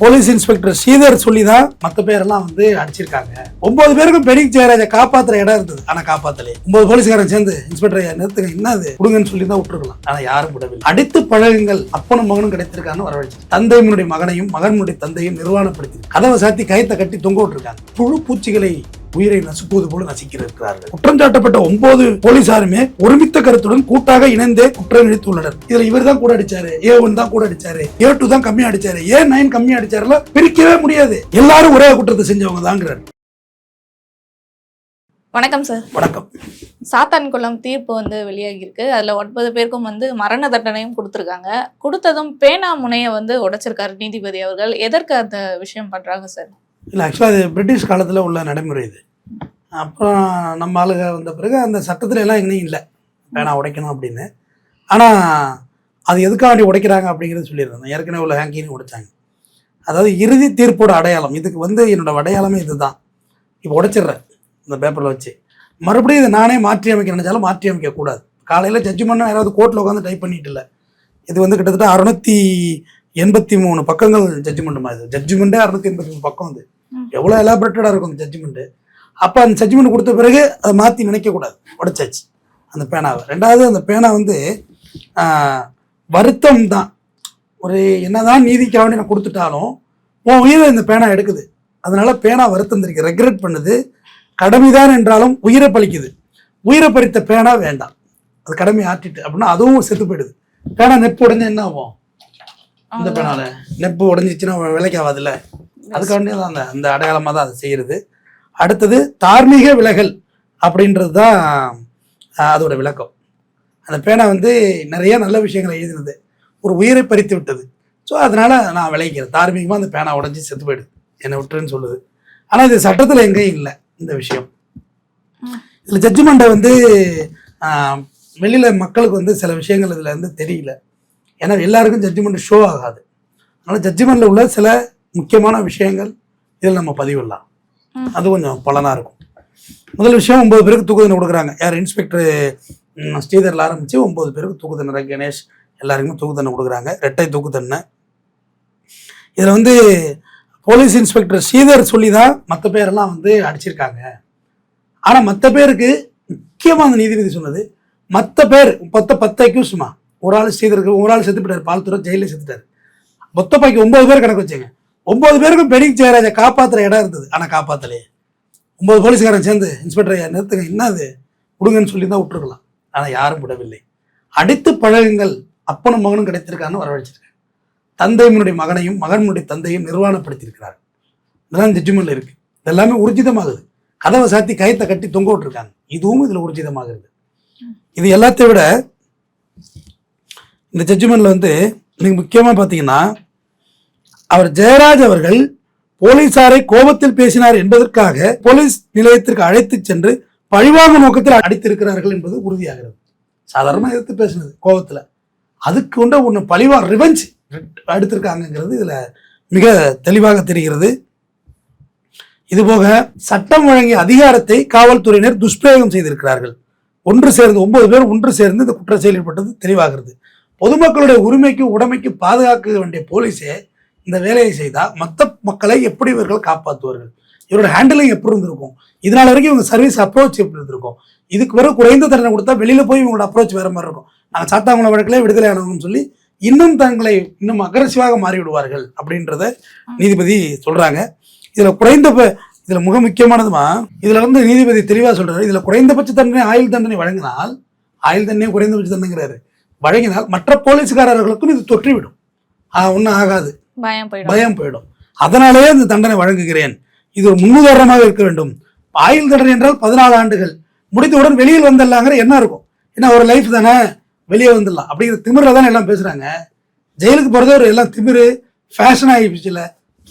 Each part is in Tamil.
போலீஸ் இன்ஸ்பெக்டர் ஸ்ரீதர் சொல்லி தான் மற்ற பேரெல்லாம் வந்து அடிச்சிருக்காங்க. 9 பேருக்கும் பெனிக் ஜெயராஜை காப்பாத்துற இடம் இருந்தது, ஆனா காப்பாத்தலே. 9 போலீஸ்காரன் சேர்ந்து இன்ஸ்பெக்டர் நிறுத்துங்க, என்னது கொடுங்கன்னு சொல்லி தான் விட்டுருக்கலாம். ஆனா யாரும் விடவில்லை. அடித்து பழகுங்கள், அப்பனும் மகனும் கிடைத்திருக்கான்னு வரவழைச்சு தந்தையினுடைய மகனையும் மகனுடைய தந்தையும் நிர்வாணப்படுத்தி கதவை சாத்தி கயத்தை கட்டி தொங்க விட்டுருக்காங்க. புழு பூச்சிகளை உயிரை நசுக்குவது போல நசிக்கிறார்கள். குற்றம் சாட்டப்பட்ட 9 போலீசாருமே ஒருமித்த கருத்துடன் கூட்டாக இணைந்தே குற்றம் இழைத்துள்ளனர். இதுல இவர் தான் கூட அடிச்சாரு, A1 தான் கூட அடிச்சாரு, A2 தான் கம்மியா அடிச்சாரு, A9 கம்மியா அடிச்சாருல பிரிக்கவே முடியாது. எல்லாரும் ஒரே குற்றத்தை செஞ்சவங்க தாங்கிறார். வணக்கம் சார். வணக்கம். சாத்தான்குளம் தீர்ப்பு வந்து வெளியாகி இருக்கு. அதுல 9 பேருக்கும் வந்து மரண தண்டனையும் கொடுத்துருக்காங்க. கொடுத்ததும் பேனா முனையை வந்து உடைச்சிருக்காரு நீதிபதி அவர்கள். எதற்கு அந்த விஷயம் பண்றாங்க சார்? இல்லை, ஆக்சுவலாக அது பிரிட்டிஷ் காலத்தில் உள்ள நடைமுறை இது. அப்புறம் நம்ம ஆளுக வந்த பிறகு அந்த சட்டத்தில் எல்லாம் எங்கேயும் இல்லை பேனா உடைக்கணும் அப்படின்னு. ஆனால் அது எதுக்காக உடைக்கிறாங்க அப்படிங்கிறது சொல்லியிருந்தேன். ஏற்கனவே உள்ள ஹேங்கின்னு உடைச்சாங்க. அதாவது இறுதி தீர்ப்போட அடையாளம். இதுக்கு வந்து என்னோட அடையாளமே இதுதான். இப்போ உடைச்சிடுறேன் இந்த பேப்பரில் வச்சு. மறுபடியும் இதை நானே மாற்றி அமைக்க நினைச்சாலும் மாற்றி அமைக்கக்கூடாது. காலையில் ஜட்ஜ்மெண்ட்டும் யாராவது கோர்ட்டில் உட்காந்து டைப் பண்ணிட்டு இல்லை. இது வந்து கிட்டத்தட்ட 683 பக்கங்கள் ஜட்ஜ்மெண்ட் மாதிரி. ஜட்ஜ்மெண்ட்டே 683 பக்கம். வந்து எவ்வளோ எலாபரேட்டடாக இருக்கும் அந்த ஜட்ஜ்மெண்ட்டு. அப்போ அந்த ஜட்ஜ்மெண்ட் கொடுத்த பிறகு அதை மாற்றி நினைக்கக்கூடாது, உடைச்சாச்சு அந்த பேனாவை. ரெண்டாவது அந்த பேனா வந்து வருத்தம் தான். ஒரு என்னதான் நீதிக்காக வேண்டி நான் கொடுத்துட்டாலும் உன் உயிரை இந்த பேனா எடுக்குது. அதனால பேனா வருத்தம் தெரிவிக்க ரெக்ரெட் பண்ணுது. கடமைதான் என்றாலும் உயிரை பழிக்குது. உயிரை பறித்த பேனா வேண்டாம், அது கடமை ஆற்றிட்டு அப்படின்னா அதுவும் செத்து போயிடுது. பேனா நெப்பு உடஞ்சா என்ன ஆகும்? இந்த பேனால நெப்பு உடஞ்சிச்சுன்னா விலைக்கு ஆகாதுல்ல. அதுக்காண்டி தான் அந்த அடையாளமாக தான் அதை செய்கிறது. அடுத்தது தார்மீக விலகல் அப்படின்றது தான் அதோட விளக்கம். அந்த பேனா வந்து நிறைய நல்ல விஷயங்களை எழுதினது, ஒரு உயிரை பறித்து விட்டது. ஸோ அதனால நான் விளைக்கிறேன். தார்மீகமாக அந்த பேனா உடஞ்சி செத்து போயிடுது, என்னை விட்டுருன்னு சொல்லுது. ஆனால் இது சட்டத்தில் எங்கேயும் இல்லை இந்த விஷயம். இதில் ஜட்ஜ்மெண்ட்டை வந்து வெளியில் மக்களுக்கு வந்து சில விஷயங்கள் இதில் வந்து தெரியல. ஏன்னா எல்லாருக்கும் ஜட்ஜ்மெண்ட் ஷோ ஆகாது. அதனால் ஜட்ஜ்மெண்ட்டில் உள்ள சில முக்கியமான விஷயங்கள் இதில் நம்ம பதிவிடலாம். அது கொஞ்சம் பலனாக இருக்கும். முதல் விஷயம், 9 பேருக்கு தூக்கு தண்டனை கொடுக்குறாங்க. யார்? இன்ஸ்பெக்டர் ஸ்ரீதரில் ஆரம்பித்து 9 பேருக்கு தூக்கு தண்டனை. கணேஷ் எல்லாருக்குமே தூக்கு தண்டனை கொடுக்குறாங்க, இரட்டை தூக்கு தண்டனை. இதில் வந்து போலீஸ் இன்ஸ்பெக்டர் ஸ்ரீதர் சொல்லி தான் மற்ற பேரெல்லாம் வந்து அடிச்சிருக்காங்க. ஆனால் மற்ற பேருக்கு முக்கியமாக அந்த நீதிபதி சொன்னது, மற்ற பேர் 10 அக்யூஸ்மா. ஒரு ஆள் ஸ்ரீதருக்கு, ஒரு ஆள் செத்து போயிட்டார், பால்துறை ஜெயிலில் செத்துட்டார். மொத்த பாக்கி 9 பேர் கணக்கு வச்சுங்க. 9 பேருக்கும் பெனிக் ஜெயராஜை காப்பாற்றுற இடம் இருந்தது, ஆனால் காப்பாற்றலையே. 9 போலீஸ்காரன் சேர்ந்து இன்ஸ்பெக்டரை நிறுத்துங்க, என்னது கொடுங்கன்னு சொல்லி தான் விட்டுருக்கலாம். ஆனால் யாரும் விடவில்லை. அடித்து பழகுங்கள், அப்பனும் மகனும் கிடைத்திருக்கான்னு வரவழைச்சிருக்காங்க. தந்தையினுடைய மகனையும் மகனுடைய தந்தையும் நிர்வாணப்படுத்தியிருக்கிறார். இதெல்லாம் ஜட்ஜ்மெண்ட்ல இருக்கு. இதெல்லாமே ஊர்ஜிதமாகுது. கதவை சாத்தி கயத்தை கட்டி தொங்க விட்டுருக்காங்க. இதுவும் இதில் ஊர்ஜிதமாகுது. இது எல்லாத்தையும் விட இந்த ஜட்ஜ்மெண்ட்ல வந்து நீங்க முக்கியமாக பார்த்தீங்கன்னா, அவர் ஜெயராஜ் அவர்கள் போலீசாரை கோபத்தில் பேசினார் என்பதற்காக போலீஸ் நிலையத்திற்கு அழைத்து சென்று பழிவாங்க நோக்கத்தில் அடித்திருக்கிறார்கள் என்பது உறுதியாகிறது. சாதாரணமாக எதிர்த்து பேசினது கோபத்தில், அதுக்கு கொண்ட ஒன்று பழிவா ரிவெஞ்ச் எடுத்திருக்காங்கிறது இதுல மிக தெளிவாக தெரிகிறது. இதுபோக சட்டம் வழங்கிய அதிகாரத்தை காவல்துறையினர் துஷ்பிரயோகம் செய்திருக்கிறார்கள். ஒன்று சேர்ந்து 9 பேர் ஒன்று சேர்ந்து இந்த குற்ற செயல்பட்டது தெளிவாகிறது. பொதுமக்களுடைய உரிமைக்கு உடைமைக்கு பாதுகாக்க வேண்டிய போலீஸே இந்த வேலையை செய்தால் மற்ற மக்களை எப்படி இவர்கள் காப்பாற்றுவார்கள்? இவரோட ஹேண்டிலிங் எப்படி இருந்திருக்கும்? இதனால வரைக்கும் இவங்க சர்வீஸ் அப்ரோச் எப்படி இருந்திருக்கும்? இதுக்கு பிறகு குறைந்த தண்டனை கொடுத்தா வெளியில போய் இவங்களோட அப்ரோச் வேற மாதிரி இருக்கும். நாங்கள் சாத்தாங்குளம் வழக்கிலே விடுதலை ஆனவங்கன்னு சொல்லி இன்னும் தங்களை இன்னும் அக்ரெசிவாக மாறிவிடுவார்கள் அப்படின்றத நீதிபதி சொல்றாங்க. இதுல மிக முக்கியமானதுமா, இதுல வந்து நீதிபதி தெளிவா சொல்றாரு, இதுல குறைந்தபட்ச தண்டனை ஆயுள் தண்டனை வழங்கினால், ஆயுள் தண்டனை குறைந்தபட்ச தண்டனைங்கிறாரு, வழங்கினால் மற்ற போலீஸ்காரர்களுக்கும் இது தொற்றிவிடும். ஒன்றும் ஆகாது, பயம் போயிடும். அதனாலேயே இந்த தண்டனை வழங்குகிறேன். இது ஒரு முன்னுதாரணமாக இருக்க வேண்டும். ஆயுள் தண்டனை என்றால் 14 ஆண்டுகள் முடித்தவுடன் வெளியில் வந்துடலாங்கிற என்ன இருக்கும்? ஏன்னா ஒரு லைஃப் தானே, வெளியே வந்துடலாம் அப்படிங்கிற திமிரில் தானே எல்லாம் பேசுறாங்க. ஜெயிலுக்கு போறதே ஒரு எல்லாம் திமிரு, ஃபேஷன் ஆகிடுச்சுல.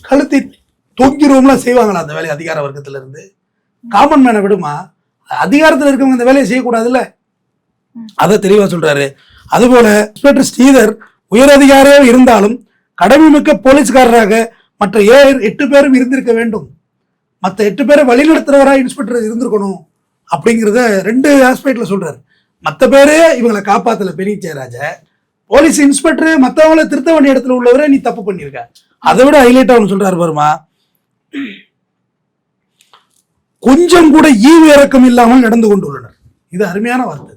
கழுத்தை தொங்கிருவம்லாம் செய்வாங்களா அந்த வேலையை அதிகார வர்க்கத்துல இருந்து? காமன் மேனை விடுமா, அதிகாரத்தில் இருக்கவங்க இந்த வேலையை செய்யக்கூடாதுல்ல. அதை தெளிவா சொல்றாரு. அதுபோல இன்ஸ்பெக்டர் ஸ்ரீதர் உயரதிகாரியாக இருந்தாலும் கடமை மிக்க போலீஸ்காரராக மற்ற 8 பேரும் இருந்திருக்க வேண்டும். மற்ற 8 பேரை வழிநடத்துறவராக இன்ஸ்பெக்டர் இருந்திருக்கணும் அப்படிங்கிறத 2 ஆஸ்பெக்ட்ல சொல்றாரு. மற்ற பேரே இவங்களை காப்பாத்தல பெனிக் ஜெயராஜ, போலீஸ் இன்ஸ்பெக்டர் மற்றவங்களை திருத்த வேண்டிய இடத்துல உள்ளவரை நீ தப்பு பண்ணியிருக்க, அதை விட ஹைலைட்டா ஒன்று சொல்றாரு பாருமா, கொஞ்சம் கூட ஈவு இறக்கம் இல்லாமல் நடந்து கொண்டுள்ளனர். இது அருமையான வார்த்தை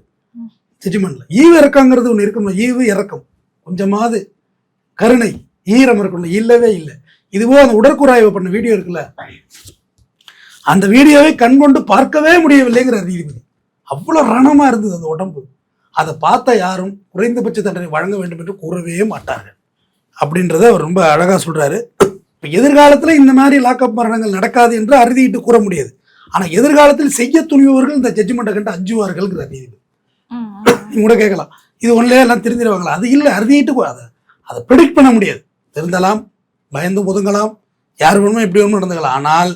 ஜட்ஜ்மெண்ட்ல. ஈவு இறக்கங்கிறது ஒன்று இருக்கணும். ஈவு இறக்கம், கொஞ்சமாவது கருணை, ஈரம் இருக்கணும். இல்லவே இல்லை. இதுவோ அந்த உடற்கூறாய்வு பண்ண வீடியோ இருக்குல்ல, அந்த வீடியோவை கண்கொண்டு பார்க்கவே முடியவில்லைங்கிறார் நீதிபதி. அவ்வளவு ரணமா இருந்தது அந்த உடம்பு. அதை பார்த்த யாரும் குறைந்தபட்ச தண்டனை வழங்க வேண்டும் என்று கூறவே மாட்டார்கள் அப்படின்றத அவர் ரொம்ப அழகா சொல்றாரு. இப்போ எதிர்காலத்தில் இந்த மாதிரி லாக்அப் மரணங்கள் நடக்காது என்று அறுதிட்டு கூற முடியாது. ஆனா எதிர்காலத்தில் செய்ய துணிபவர்கள் இந்த ஜட்ஜ்மெண்ட்டை கண்டு அஞ்சுவார்கள்ங்கிறார் நீதிபதி. நீங்க கூட கேட்கலாம், இது ஒன்றிலே எல்லாம் தெரிஞ்சிருவாங்களா? அது இல்லை, அறுதிட்டு அதை ப்ரெடிக்ட் பண்ண முடியாது. தெரிந்தலாம், பயந்து ஒதுங்கலாம், யார் வேணுமோ எப்படி வேணுமோ நடந்துக்கலாம். ஆனால்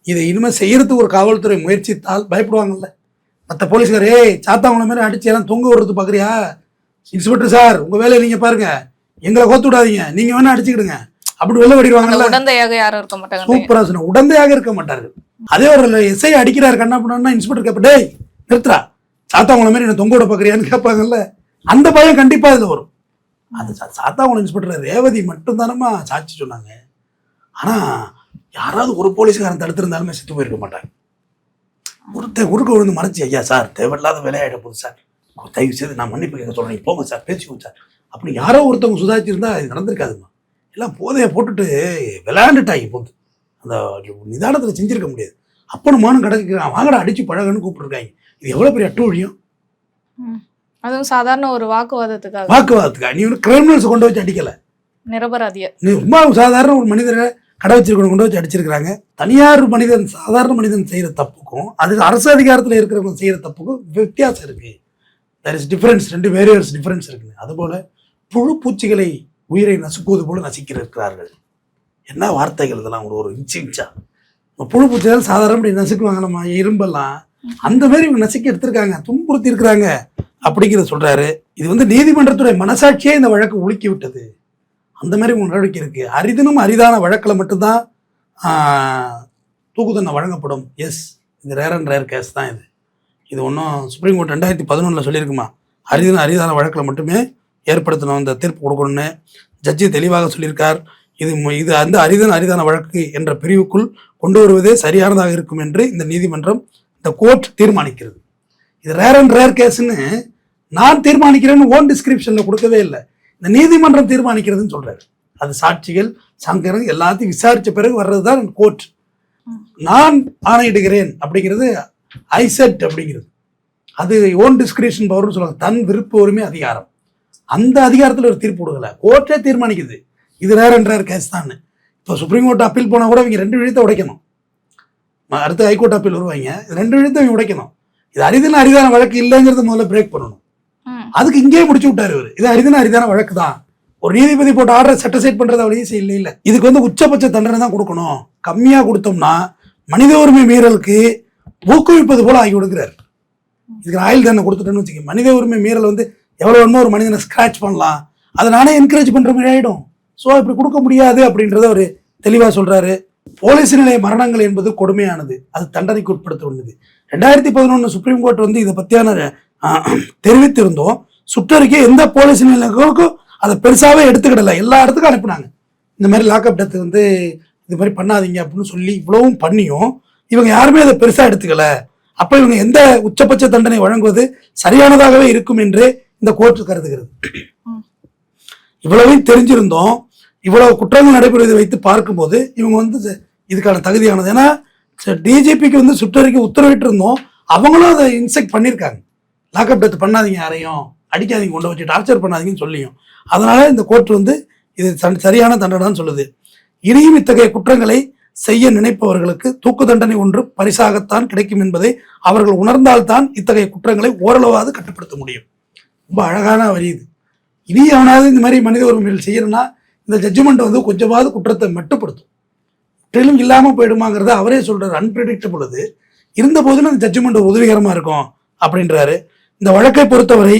இதை இனிமேல் செய்யறதுக்கு ஒரு காவல்துறை முயற்சித்தால் பயப்படுவாங்கல்ல. மற்ற போலீஸ்கார், சாத்தாங்குளம் மாதிரி அடிச்சு எல்லாம் தொங்க விடுறது பார்க்குறியா, இன்ஸ்பெக்டர் சார் உங்க வேலையை நீங்க பாருங்க, எங்களை கோத்து விடாதீங்க, நீங்க வேணா அடிச்சுக்கிடுங்க, அப்படி வெளில வடிவாங்கல்ல. உடந்தையாக யாரும் இருக்க மாட்டாங்க. சூப்பரா சொன்ன, உடந்தையாக இருக்க மாட்டார்கள். அதே ஒரு எஸ்ஐ அடிக்கிறாரு கண்ணா பண்ணா, இன்ஸ்பெக்டர் கேட்ப, டேய் நிறுத்துறா, சாத்தாங்குளம் மாதிரி என்ன தொங்க விட பார்க்குறியான்னு கேட்பாங்கல்ல. அந்த பயம் கண்டிப்பா இதுல வரும். அது சாத்தாங்குளம் இன்ஸ்பெக்டர் ரேவதி மட்டும் தானமா சாட்சி சொன்னாங்க. ஆனா யாராவது ஒரு போலீஸ்காரன் தடுத்திருந்தாலுமே செத்து போயிருக்க மாட்டாங்க. ஒருத்தர் குறுக்க விழுந்து மறைச்சி, ஐயா சார் தேவையில்லாத வேலையாயிட போகுது சார், தயவு செய்து நான் மன்னிப்பு கேட்க சொல்றேன், போங்க சார் பேசிக்கோங்க சார், அப்படி யாரோ ஒருத்தவங்க சுதாரிச்சிருந்தா இது நடந்திருக்காதுமா. எல்லாம் போதையை போட்டுட்டு விளையாண்டுட்டாங்க போது, அந்த நிதானத்தில் செஞ்சிருக்க முடியாது. அப்பனுமானும் கிடைக்கிறான், வாங்கடா அடிச்சு பழகன்னு கூப்பிட்டுருக்காங்க. இது எவ்வளவு பெரிய அட்டூழியம். அதுவும் சாதாரண ஒரு வாக்குவாதத்துக்காக நீ ஒரு கிரிமினல்ஸ் கொண்டு வச்சு அடிக்கல, நிரபராதிய நீ ரொம்ப சாதாரண ஒரு மனிதரை கடை வச்சிருக்கணும் கொண்டு வச்சு அடிச்சிருக்கிறாங்க. தனியார் மனிதன், சாதாரண மனிதன் செய்யற தப்புக்கும் அது அரசு அதிகாரத்தில் இருக்கிறவங்க செய்யற தப்புக்கும் வித்தியாசம் இருக்கு. தேர் இஸ் டிஃபரன்ஸ், ரெண்டு வேரியர்ஸ் டிஃபரன்ஸ் இருக்கு. அதுபோல புழு பூச்சிகளை உயிரை நசுக்குவது போல நசுக்கிறார்கள். என்ன வார்த்தைகள் இதெல்லாம், ஒரு இன்ச்சா புழு பூச்சிகள் சாதாரண நசுக்குவாங்க நம்ம இரும்பெல்லாம், அந்த மாதிரி இவங்க நசுக்கி எடுத்திருக்காங்க, துன்புறுத்தி இருக்கிறாங்க அப்படிங்கிறத சொல்றாரு. இது வந்து நீதிமன்றத்துடைய மனசாட்சியே இந்த வழக்கு உலுக்கி விட்டது. அந்த மாதிரி ஒரு நடவடிக்கை இருக்கு. அரிதினும் அரிதான வழக்கில் மட்டும்தான் தூக்கு தண்டனை வழங்கப்படும். எஸ், இது ரேர் அண்ட் ரேர் கேஸ் தான். இது ஒன்றும் சுப்ரீம் கோர்ட் 2011 சொல்லியிருக்குமா, அரிதான வழக்கில் மட்டுமே ஏற்படுத்தணும் இந்த தீர்ப்பு கொடுக்கணும்னு ஜட்ஜி தெளிவாக சொல்லியிருக்கார். இது அந்த அரிதான வழக்கு என்ற பிரிவுக்குள் கொண்டு வருவதே சரியானதாக இருக்கும் என்று இந்த நீதிமன்றம், இந்த கோர்ட் தீர்மானிக்கிறது. இது ரேர் அண்ட் ரேர் கேஸ்ன்னு நான் தீர்மானிக்கிறேன்னு ஓன் டிஸ்கிரிப்ஷனில் கொடுக்கவே இல்லை, இந்த நீதிமன்றம் தீர்மானிக்கிறதுன்னு சொல்றாரு. அது சாட்சிகள் சங்கரன் எல்லாத்தையும் விசாரிச்ச பிறகு வர்றதுதான் கோர்ட். நான் ஆணையிடுகிறேன் அப்படிங்கிறது ஐசெட் அப்படிங்கிறது, அது ஓன் டிஸ்கிரிப்ஷன் பவர்னு சொல்லுவாங்க, தன் விருப்ப உரிமை அதிகாரம். அந்த அதிகாரத்தில் ஒரு தீர்ப்பு கொடுக்கல, கோர்ட்டே தீர்மானிக்குது இது ரேர் அண்ட் ரேர் கேஸ் தான். இப்போ சுப்ரீம் கோர்ட் அப்பீல் போனால் கூட இவங்க 2 விழுத்தை உடைக்கணும், அடுத்து ஹைகோர்ட் அப்பீல் வருவாங்க, 2 விழுத்தை இவங்க உடைக்கணும். இது அரிதான வழக்கு இல்லைங்கிறது முதல்ல பிரேக் பண்ணணும். அதுக்கு இங்கேயே முடிச்சு விட்டாரு இவர், இது அரிதான வழக்கு தான். ஒரு நீதிபதி போட்டு ஆர்டர் செட்டிஸ்ஃபைட் பண்றது அவ்வளவு ஈஸி இல்லை. இதுக்கு வந்து உச்சபட்ச தண்டனை தான் கொடுக்கணும். கம்மியா கொடுத்தோம்னா மனித உரிமை மீறலுக்கு ஊக்குவிப்பது போல ஆகி கொடுக்குறாரு. இதுக்கு ஆயுள் தண்டனை கொடுத்துட்டேன்னு வச்சுக்க, மனித உரிமை மீறல் வந்து எவ்வளவு வேணுமோ ஒரு மனிதனை ஸ்கிராச் பண்ணலாம், அதை நானே என்கரேஜ் பண்ற மாதிரி ஆயிடும். ஸோ இப்படி கொடுக்க முடியாது அப்படின்றத அவர் தெளிவா சொல்றாரு. போலீஸ் நிலைய மரணங்கள் என்பது கொடுமையானது, அது தண்டனைக்கு உட்படுத்தப்பட்டது. 2011 சுப்ரீம் கோர்ட் வந்து இதை பத்தியான தெரிவித்திருந்தோம். சுற்றறிக்கை எந்த போலீஸ் நிலையங்களுக்கும் அதை பெருசாவே எடுத்துக்கிடல, எல்லா இடத்துக்கும் அனுப்பினாங்க. இந்த மாதிரி லாக்அப் டெத் வந்து இது மாதிரி பண்ணாதீங்க அப்படின்னு சொல்லி இவ்வளவும் பண்ணியும் இவங்க யாருமே அதை பெருசா எடுத்துக்கல. அப்ப இவங்க எந்த உச்சபட்ச தண்டனை வழங்குவது சரியானதாகவே இருக்கும் என்று இந்த கோர்ட் கருதுகிறது. இவ்வளவையும் தெரிஞ்சிருந்தோம், இவ்வளவு குற்றங்கள் நடைபெறுவதை வைத்து பார்க்கும்போது இவங்க வந்து இதுக்கான தகுதியானது. ஏன்னா டிஜிபிக்கு வந்து சுற்றறிக்கை உத்தரவிட்டு இருந்தோம், அவங்களும் அதை இன்செக்ட் பண்ணியிருக்காங்க. லாக்அப் டெத் பண்ணாதீங்க, யாரையும் அடிக்காதீங்க, கொண்டு வச்சு டார்ச்சர் பண்ணாதீங்கன்னு சொல்லியும். அதனால இந்த கோர்ட் வந்து இது சரியான தண்டனைன்னு சொல்லுது. இனியும் இத்தகைய குற்றங்களை செய்ய நினைப்பவர்களுக்கு தூக்கு தண்டனை ஒன்று பரிசாகத்தான் கிடைக்கும் என்பதை அவர்கள் உணர்ந்தால்தான் இத்தகைய குற்றங்களை ஓரளவாவது கட்டுப்படுத்த முடியும். ரொம்ப அழகான வரி இது. இனி அவனாவது இந்த மாதிரி மனித உரிமைகள் செய்யணும்னா இந்த ஜட்ஜ்மெண்ட் வந்து கொஞ்சமாவது குற்றத்தை மட்டுப்படுத்தும். முற்றிலும் இல்லாம போயிடுமாங்கிறத அவரே சொல்றாரு. அன்பிரடிக்டபிள் அது இருந்த போதும் இந்த ஜட்ஜ்மெண்ட் உதவிகரமா இருக்கும் அப்படின்றாரு. இந்த வழக்கை பொறுத்தவரை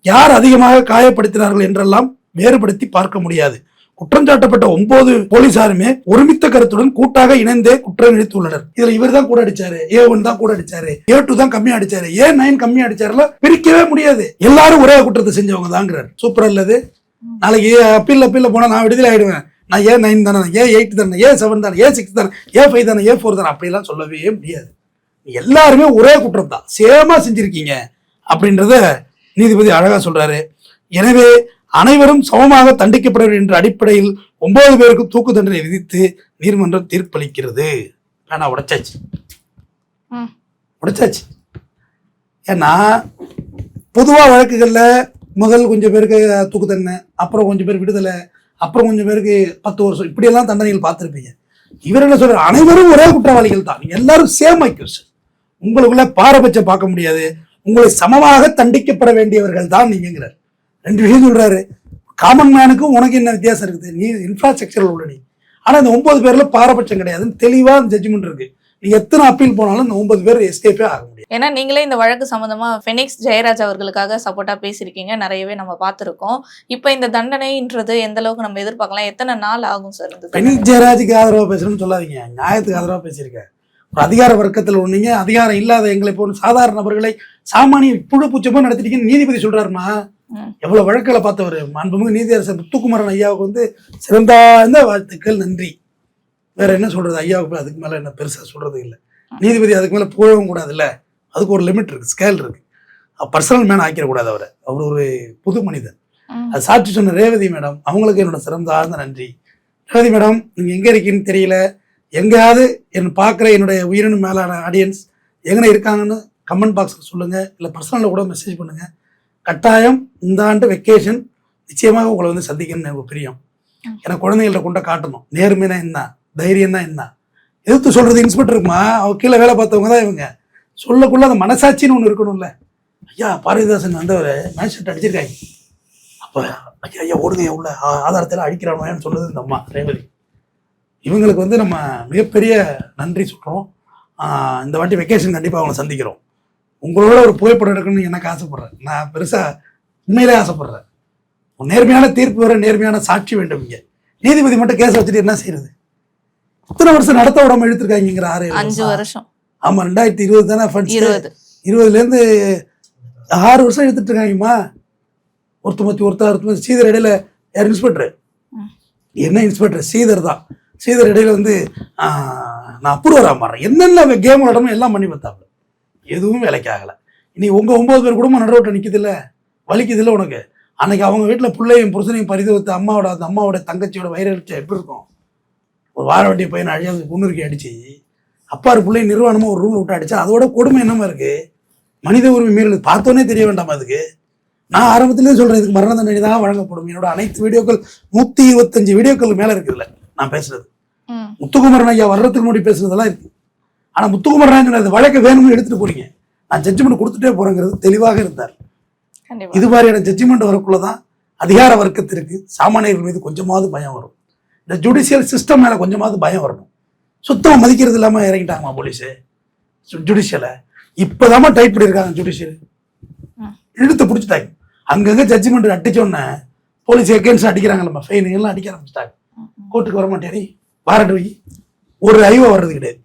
யார் அதிகமாக காயப்படுத்தினார்கள் என்றெல்லாம் வேறுபடுத்தி பார்க்க முடியாது. குற்றம் சாட்டப்பட்ட 9 போலீசாருமே ஒருமித்த கருத்துடன் கூட்டாக இணைந்தே குற்றம் இழைத்துள்ளனர். இதுல இவர் தான் கூட அடிச்சாரு, A1 தான் கூட அடிச்சாரு, A2 தான் கம்மியா அடிச்சாரு, A9 கம்மியா அடிச்சாருல பிரிக்கவே முடியாது. எல்லாரும் ஒரே குற்றத்தை செஞ்சவங்க தாங்கிறார். சூப்பர் இல்லது. நாளைக்கு அப்பீல்ல போனா நான் விடுதலை ஆயிடுவேன், நான் ஏன் 9 தானே, ஏன் 8 தானே, ஏன் 7 தானே, ஏன் 6 தானே, ஏன் 5 தானே, ஏன் 4 தானே, அப்படிலாம் சொல்லவே முடியாது. எல்லாருமே ஒரே குற்றம் தான், சேமா செஞ்சிருக்கீங்க அப்படின்றத நீதிபதி அழகா சொல்றாரு. எனவே அனைவரும் சமமாக தண்டிக்கப்பட வேண்டும் என்ற அடிப்படையில் 9 பேருக்கு தூக்கு தண்டனை விதித்து நீதிமன்றம் தீர்ப்பளிக்கிறது. ஆனா உடைச்சாச்சு. ஏன்னா பொதுவா வழக்குகள்ல முதல் கொஞ்சம் பேருக்கு தூக்கு தண்டனை, அப்புறம் கொஞ்சம் பேர் விடுதலை, அப்புறம் கொஞ்சம் பேருக்கு 10 வருஷம், இப்படியெல்லாம் தண்டனைகள் பார்த்துருப்பீங்க. இவர் என்ன சொல்ற, அனைவரும் ஒரே குற்றவாளிகள் தான், நீங்க எல்லாரும் சேம் ஐக்யூஸ், உங்களுக்குள்ள பாரபட்சம் பார்க்க முடியாது, உங்களை சமமாக தண்டிக்கப்பட வேண்டியவர்கள் தான் நீங்கிறார். 2 விஷயம் சொல்றாரு. காமன் மேனுக்கும் உனக்கு என்ன வித்தியாசம் இருக்குது, நீ இன்ஃப்ராஸ்ட்ரக்சர் உள்ள நீ. ஆனா இந்த 9 பேர்ல பாரபட்சம் கிடையாதுன்னு தெளிவா ஜட்ஜ்மெண்ட் இருக்கு. நீ எத்தனை அப்பீல் போனாலும் இந்த 9 பேர் எஸ்கேப்பே ஆக முடியும். ஏன்னா நீங்களே இந்த வழக்கு சம்பந்தமா ஃபெனிக்ஸ் ஜெயராஜ் அவர்களுக்காக சப்போர்ட்டா பேசியிருக்கீங்க, நிறையவே நம்ம பார்த்துருக்கோம். இப்போ இந்த தண்டனைன்றது எந்த அளவுக்கு நம்ம எதிர்பார்க்கலாம், எத்தனை நாள் ஆகும் சார்? ஃபெனிக்ஸ் ஜெயராஜுக்கு ஆதரவா பேசுறேன்னு சொல்லாதீங்க, நியாயத்துக்கு ஆதரவா பேசியிருக்கேன். ஒரு அதிகார வர்க்கத்தில் ஒண்ணீங்க, அதிகாரம் இல்லாத எங்களை போன சாதாரண நபர்களை சாமானிய புழு பூச்சமா நடத்திட்டீங்கன்னு நீதிபதி சொல்றாருமா. எவ்வளவு வழக்குகளை பார்த்தவர் மாண்புமிகு நீதியரசர் முத்துக்குமரன் ஐயாவுக்கு சிறந்த வாழ்த்துக்கள், நன்றி. வேற என்ன சொல்றது, ஐயாவுக்கு அதுக்கு மேல என்ன பெருசா சொல்றது இல்லை. நீதிபதி அதுக்கு மேல போகவும் கூடாது இல்ல, அதுக்கு ஒரு லிமிட் இருக்கு, ஸ்கேல் இருக்கு. பர்சனல் மேன் ஆக்கிடக்கூடாது அவரை, அவர் ஒரு புது மனிதன். அது சாட்சி சொன்ன ரேவதி மேடம், அவங்களுக்கு என்னோட சிறந்த ஆழ்ந்த நன்றி. ரேவதி மேடம், நீங்க எங்க இருக்கீங்கன்னு தெரியல, எங்கேயாவது என் பார்க்குற என்னுடைய உயிரினும் மேலான ஆடியன்ஸ் எங்கே இருக்காங்கன்னு கமெண்ட் பாக்ஸில் சொல்லுங்க, இல்லை பர்சனலில் கூட மெசேஜ் பண்ணுங்க. கட்டாயம் இந்த ஆண்டு வெக்கேஷன் நிச்சயமாக உங்களை சந்திக்கணும்னு எனக்கு பிரியம். ஏன்னா குழந்தைகள்ட்ட கொண்ட காட்டணும், நேர்மைனா என்ன, தைரியம் தான் என்ன. எதிர்த்து சொல்றது இன்ஸ்பெக்டருக்குமா, அவங்க கீழே வேலை பார்த்தவங்க தான் இவங்க. சொல்லக்குள்ள அந்த மனசாட்சின்னு ஒன்று இருக்கணும்ல. ஐயா பாரதிதாசன் வந்தவர் மேட்ச் அடிச்சிருக்காங்க, அப்போ ஐயா ஐயா ஓடுங்க, உள்ள ஆதாரத்தில் அழிக்கிறானோன்னு சொல்லுது இந்த அம்மா ரேவதி. இவங்களுக்கு நம்ம மிகப்பெரிய நன்றி சொல்கிறோம். இந்த வாட்டி வெக்கேஷன் கண்டிப்பாக அவங்களை சந்திக்கிறோம். உங்களோட ஒரு புகைப்படம் எடுக்கணும்னு எனக்கு ஆசைப்படுறேன். நான் பெருசாக உண்மையிலே ஆசைப்படுறேன். நேர்மையான தீர்ப்பு வர நேர்மையான சாட்சி வேண்டும். இங்கே நீதிபதி மட்டும் கேஸ் வச்சுட்டு என்ன செய்யறது? இத்தனை வருஷம் நடத்த விடாம இழுத்துருக்காங்கிற 5 வருஷம். ஆமா, 2020 தானே ஃபண்ட்ஸ், 2020லேருந்து 6 வருஷம் எடுத்துட்டு இருக்காங்கம்மா. ஒருத்தர் ஸ்ரீதர் இடையில யார் இன்ஸ்பெக்டர், என்ன இன்ஸ்பெக்டர் ஸ்ரீதர் தான். ஸ்ரீதர் இடையில நான் அப்ரூவராக மாறேன், என்னென்ன கேம் விளாடணும் எல்லாம் பண்ணி பார்த்தாப்புல, எதுவும் வேலைக்கு ஆகலை. இனி உங்கள் 9 பேர் குடும்பம் நடுரோட்ட நிற்குது இல்லை, வலிக்குது இல்லை உனக்கு. அன்னைக்கு அவங்க வீட்டில் பிள்ளையும் புருஷனையும் பரிதவித்து அம்மாவோட தங்கச்சியோட வயிறடிச்சா எப்படி இருக்கும்? ஒரு வார வண்டியை பையனை அழியாது பொண்ணுருக்கி அடிச்சு, அப்பாரு பிள்ளை நிர்வாணமாக ஒரு ரூமில் விட்டு அடிச்சா அதோட கொடுமை என்னமா இருக்குது? மனித உரிமை மீறல் பார்த்தோன்னே தெரிய வேண்டாமா அதுக்கு? நான் ஆரம்பத்திலேயே சொல்கிறேன், இதுக்கு மரண தண்டனை தான் வழங்கப்படும். என்னோட அனைத்து வீடியோக்கள் 125 வீடியோக்கள் மேலே இருக்குதுல்ல நான் பேசுறது. முத்துக்குமரன் ஐயா வர்றதுக்கு முன்னாடி பேசுனதெல்லாம் இருக்கு. ஆனால் முத்துக்குமரன் சொன்னது வழக்கை வேணும்னு எடுத்துட்டு போறீங்க, நான் ஜட்ஜ்மெண்ட் கொடுத்துட்டே போறேங்கிறது தெளிவாக இருந்தார். இது மாதிரியான ஜட்ஜ்மெண்ட் வரக்குள்ளதான் அதிகார வர்க்கத்திற்கு சாமானியர்கள் மீது கொஞ்சமாவது பயம் வரும். இந்த ஜுடிஷியல் சிஸ்டம் மேல கொஞ்சமாவது பயம் வரணும். சுத்தமாக மதிக்கிறது இல்லாமல் இறங்கிட்டாங்கம்மா போலீஸு ஜுடிஷியலை. இப்போதாம்மா டைட் பண்ணியிருக்காங்க ஜுடிஷியல், இழுத்து பிடிச்சிட்டாங்க. அங்கங்கே ஜட்ஜ்மெண்ட் அடிச்சோன்னே போலீஸ் எகேன்ஸ்ட் அடிக்கிறாங்கல்லம்மா, ஃபைன் எல்லாம் அடிக்க ஆரம்பிச்சிட்டாங்க. கோர்ட்டுக்கு வர மாட்டேன், வாரண்ட் வை, ஒரு ஐவா வர்றது கிடையாது,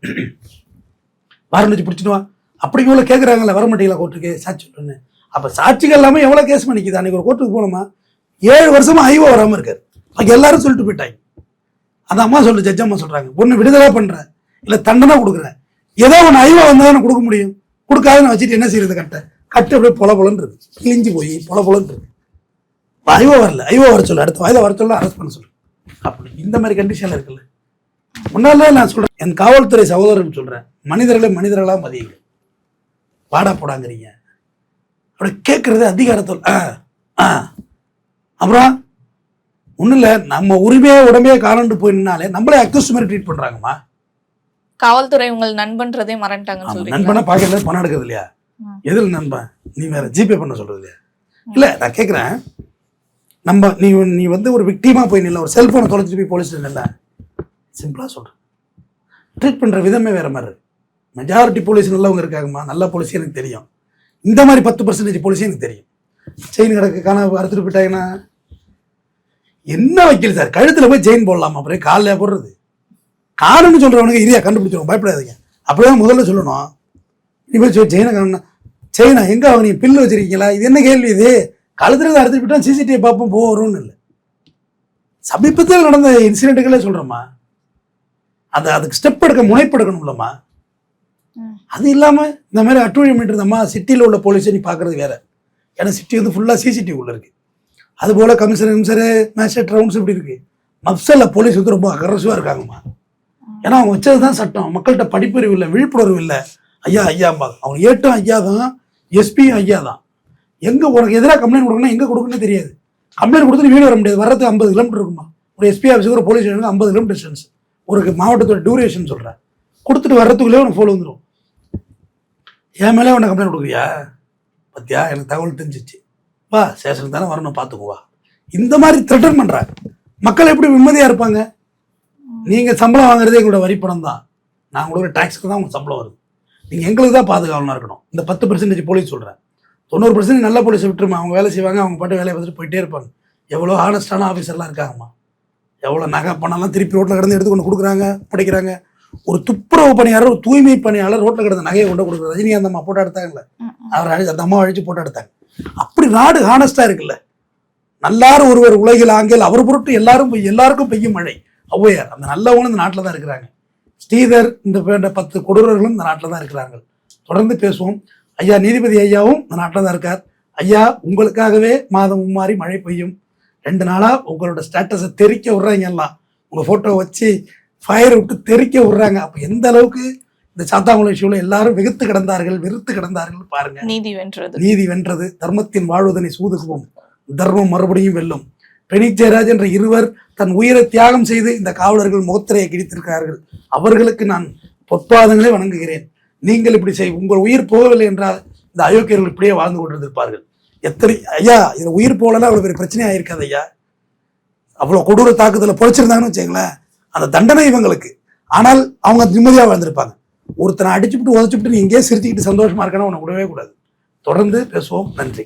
வாரண்ட் வச்சு பிடிச்சிடுவான். அப்படி இவ்வளோ கேட்குறாங்கல்ல, வர மாட்டீங்களா கோர்ட்டுக்கு சாட்சி சொல்லுன்னு. அப்போ சாட்சிகள் எல்லாமே எவ்வளோ கேஸ் பண்ணிக்குது. அன்னைக்கு ஒரு கோர்ட்டுக்கு போனோமா 7 வருஷமா ஐவா வராமல் இருக்காரு. அங்கே எல்லாரும் சொல்லிட்டு போயிட்டாங்க. அந்த அம்மா சொல்லு, ஜட்ஜ் அம்மா சொல்றாங்க, ஒன்று விடுதலை பண்றேன் இல்லை தண்டனை கொடுக்குறேன், ஏதோ ஒன்று ஐவா வந்தால் கொடுக்க முடியும், கொடுக்காதுன்னு வச்சுட்டு என்ன செய்யறது? கட்டு அப்படியே பொலன்னு இருக்கு, கிழிஞ்சு போய் பொலன்னு இருக்கு. ஐவா வரல, ஐவா வர சொல்லு, அடுத்த வாய்தா வர சொல்ல, அரெஸ்ட் பண்ண சொல்லு. அப்படி இந்த மாதிரி கண்டிஷன்ல இருக்குல்ல. முன்னாலே நான் சொல்றேன், என் காவல்துறை சகோதரன் சொல்றேன், மனிதர்களா மதியுங்க, வாடா போடாங்கிறீங்க அப்படி கேட்கறது அதிகாரத்தோல். அப்புறம் ஒன்றும் இல்லை, நம்ம உரிமையை உடம்பையே காலண்டு போயினாலே நம்மளே அக்யூஸ்ட் மாதிரி ட்ரீட் பண்றாங்கம்மா. காவல்துறை உங்கள் நண்பன்றதே மறந்துட்டாங்க. நண்பனா பாக்கெட்ல பணம் எடுக்கிறது இல்லையா? எதில் நண்பன்? நீ வேற ஜிபே பண்ண சொல்றது இல்லையா? இல்லை, நான் கேட்குறேன், நம்ம நீ ஒரு விக்டிமா போய் நில்ல, ஒரு செல்போனை தொலைச்சிட்டு போய் போலீஸ் நில்ல, சிம்பிளா சொல்றேன், ட்ரீட் பண்ற விதமே வேற மாதிரி இருக்கு. மெஜாரிட்டி போலீஸ் நல்லவங்க இருக்காங்கம்மா, நல்ல போலீஸ் எனக்கு தெரியும். இந்த மாதிரி 10% போலீஸே எனக்கு தெரியும். செயின் கிடக்கு காண அறுத்துட்டு போயிட்டாங்கன்னா என்ன வைக்கல சார், கழுத்துல போய் செயின் போடலாமா? அப்புறம் காலில் போடுறது காரணம்னு சொல்றவனுக்கு இரியா கண்டுபிடிச்சிருவோம், பயப்படாதீங்க. அப்படிதான் முதல்ல சொல்லணும். நீ போய் செயினை காணணும், செயினா எங்க நீங்க பில்லு வச்சிருக்கீங்களா? இது என்ன கேள்வி? இது கழுத்துல அறுத்துட்டு போயிட்டா சிசிடிவி பார்ப்போம் போகிறோம்னு இல்லை. சமீபத்தில் நடந்த இன்சிடென்ட்டுகளே சொல்றேம்மா, அதுக்கு ஸ்டெப் எடுக்க முனைப்பெடுக்கணும்லம்மா. அது இல்லாம இந்த மாதிரி அட்டுழியம் இருந்தம்மா சிட்டியில் உள்ள போலீஸை நீ பார்க்கறது வேற. ஏன்னா சிட்டி வந்து ஃபுல்லாக சிசிடிவி உள்ள இருக்கு. அதுபோல கமிஷனர் மேஜிஸ்ட்ரேட் ரவுண்ட்ஸ் இப்படி இருக்கு. மப்சல்ல போலீஸ் வந்து ரொம்ப அக்ரஸிவாக இருக்காங்கம்மா. ஏன்னா அவங்க வச்சது தான் சட்டம். மக்கள்கிட்ட படிப்பறிவு இல்லை, விழிப்புணர்வு இல்லை. ஐயா ஐயாம்பாங்க. அவங்க ஏட்டும் ஐயா தான், எஸ்பியும் ஐயா தான். எங்கே உனக்கு எதிராக கம்ப்ளைண்ட் கொடுக்கணும், எங்கே கொடுக்குன்னு தெரியாது. கம்ப்ளைண்ட் கொடுத்துட்டு வீடு வர முடியாது. வர்றதுக்கு 50 கிலோமீட்டர் இருக்குமா. ஒரு எஸ்பி ஆஃபீஸுக்கு ஒரு போலீஸ் ஸ்டேஷனுக்கு 50 கிலோமீட்டர் டிஸ்டன்ஸ். ஒரு மாவட்டத்தோட டியூரேஷன் சொல்கிறேன். கொடுத்துட்டு வர்றதுக்குள்ளே உனக்கு ஃபோன் வந்துடும். என் மேலே உன்னை கம்ப்ளைண்ட் கொடுக்குறியா, பத்தியா எனக்கு தகவல் தெரிஞ்சிச்சு, வா ஸ்டேஷனுக்கு தானே வரணும், பார்த்துக்குவா. இந்த மாதிரி த்ரெட்டன் பண்ணுறாங்க. மக்கள் எப்படி நிம்மதியாக இருப்பாங்க? நீங்கள் சம்பளம் வாங்குறதே எங்களோட வரி பணம் தான். நான் கொடுக்குற டேக்ஸுக்கு தான் உங்களுக்கு சம்பளம் வருது. நீங்கள் எங்களுக்கு தான் பாதுகாவலனாக இருக்கணும். இந்த 10% போலீஸ் சொல்கிறேன். 90% நல்ல போலீஸை விட்டுருமா. அவங்க வேலை செய்வாங்க, அவங்க பாட்டு வேலையை பார்த்துட்டு போயிட்டே இருப்பாங்க. எவ்வளோ ஹானஸ்டான ஆஃபீஸர்லாம் இருக்காங்கம்மா. எவ்வளோ நகை பணம்லாம் திருப்பி ரோட்டில் கிடந்து எடுத்து கொண்டு கொடுக்குறாங்க, படைக்கிறாங்க. ஒரு துப்புரவு பணியாளர், ஒரு தூய்மை பணியாளர் ரோட்டில் கிடந்த நகையை கொண்டு கொடுக்குறது. ரஜினிகாந்த் அம்மா போட்டோ எடுத்தாங்கல்ல, அவர் அந்த அம்மா அழிச்சு போட்டோ எடுத்தாங்க. அப்படி நாடு ஹானஸ்டாக இருக்குல்ல. நல்லாரும் ஒருவர் உலகில் ஆங்கில் அவர் பொருட்டு எல்லாருக்கும் பெய்யும் மழை. ஔவையார். அந்த நல்லவங்களும் இந்த நாட்டில் தான் இருக்கிறாங்க. ஸ்ரீதர் இந்த 10 கொடூரர்களும் இந்த நாட்டில் தான் இருக்கிறாங்க. தொடர்ந்து பேசுவோம். ஐயா நீதிபதி ஐயாவும் இந்த நாட்டில் தான் இருக்கார். ஐயா உங்களுக்காகவே மாதம் மாறி மழை பெய்யும். 2 நாளாக உங்களோட ஸ்டேட்டஸை தெறிக்க விட்றாங்க. எல்லாம் உங்கள் ஃபோட்டோ வச்சு ஃபயர் விட்டு தெறிக்க விட்றாங்க. அப்போ எந்த அளவுக்கு இந்த சாத்தாங்குளம் இஷ்யூவில் எல்லாரும் வெறுத்து கிடந்தார்கள் பாருங்க. நீதி வென்றது. தர்மத்தின் வாழ்வதனை சூதுகுவோம், தர்மம் மறுபடியும் வெல்லும். பெனிக் ஜெயராஜ் என்ற இருவர் தன் உயிரை தியாகம் செய்து இந்த காவலர்கள் முகத்திரையை கிழித்திருக்கிறார்கள். அவர்களுக்கு நான் பொற்பாதங்களை வணங்குகிறேன். நீங்கள் இப்படி உங்கள் உயிர் போகவில்லை என்றால் இந்த அயோக்கியர்கள் இப்படியே வாழ்ந்து கொண்டிருந்திருப்பார்கள். ஐயா இதில் உயிர் போகலன்னா அவ்வளோ பெரிய பிரச்சனை ஆயிருக்காது ஐயா. அவ்வளோ கொடூர தாக்குதலை பொழைச்சிருந்தாங்கன்னு வச்சுங்களேன், அந்த தண்டனை இவங்களுக்கு. ஆனால் அவங்க நிம்மதியாக வாழ்ந்திருப்பாங்க. ஒருத்தனை அடிச்சுட்டு உதச்சுட்டு நீ எங்கேயே சிரிச்சுக்கிட்டு சந்தோஷமா இருக்கணும், உன்னை விடவே கூடாது. தொடர்ந்து பேசுவோம். நன்றி.